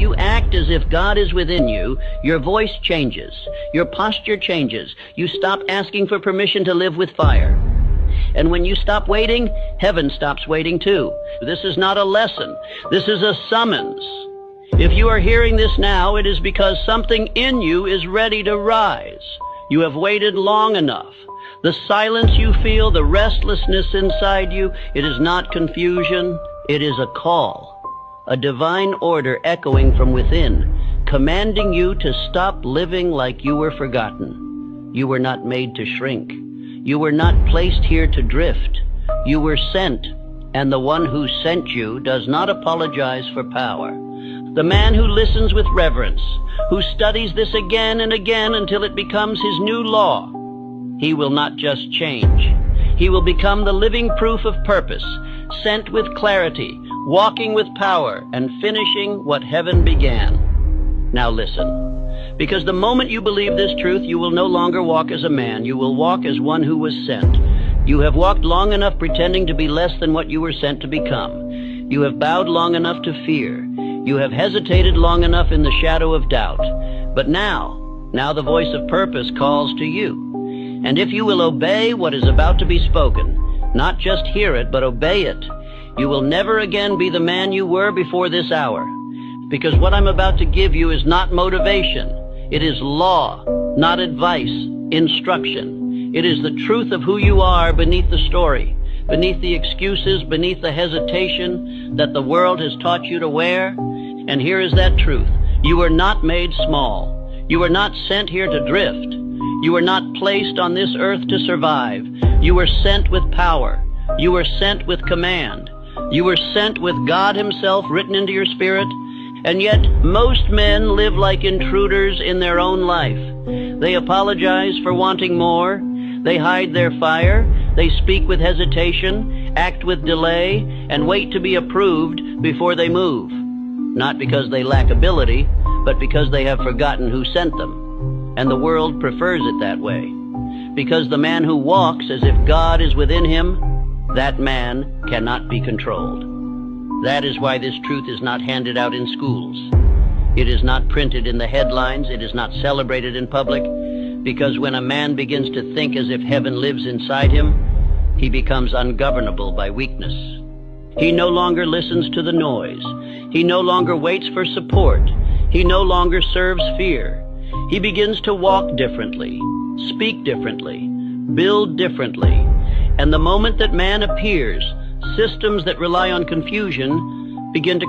you act as if God is within you, your voice changes, your posture changes. You stop asking for permission to live with fire. And when you stop waiting, heaven stops waiting too. This is not a lesson. This is a summons. If you are hearing this now, it is because something in you is ready to rise. You have waited long enough. The silence you feel, the restlessness inside you, it is not confusion. It is a call, a divine order echoing from within, commanding you to stop living like you were forgotten. You were not made to shrink. You were not placed here to drift. You were sent, and the one who sent you does not apologize for power. The man who listens with reverence, who studies this again and again until it becomes his new law, he will not just change. He will become the living proof of purpose, sent with clarity, walking with power, and finishing what heaven began. Now listen. Because the moment you believe this truth, you will no longer walk as a man. You will walk as one who was sent. You have walked long enough pretending to be less than what you were sent to become. You have bowed long enough to fear. You have hesitated long enough in the shadow of doubt. But now the voice of purpose calls to you. And if you will obey what is about to be spoken, not just hear it, but obey it, you will never again be the man you were before this hour. Because what I'm about to give you is not motivation. It is law, not advice, instruction. It is the truth of who you are beneath the story, beneath the excuses, beneath the hesitation that the world has taught you to wear. And here is that truth. You were not made small. You were not sent here to drift. You were not placed on this earth to survive. You were sent with power. You were sent with command. You were sent with God Himself written into your spirit. And yet, most men live like intruders in their own life. They apologize for wanting more. They hide their fire. They speak with hesitation, act with delay, and wait to be approved before they move. Not because they lack ability, but because they have forgotten who sent them. And the world prefers it that way. Because the man who walks as if God is within him, that man cannot be controlled. That is why this truth is not handed out in schools. It is not printed in the headlines. It is not celebrated in public. Because when a man begins to think as if heaven lives inside him, he becomes ungovernable by weakness. He no longer listens to the noise. He no longer waits for support. He no longer serves fear. He begins to walk differently, speak differently, build differently. And the moment that man appears, systems that rely on confusion begin to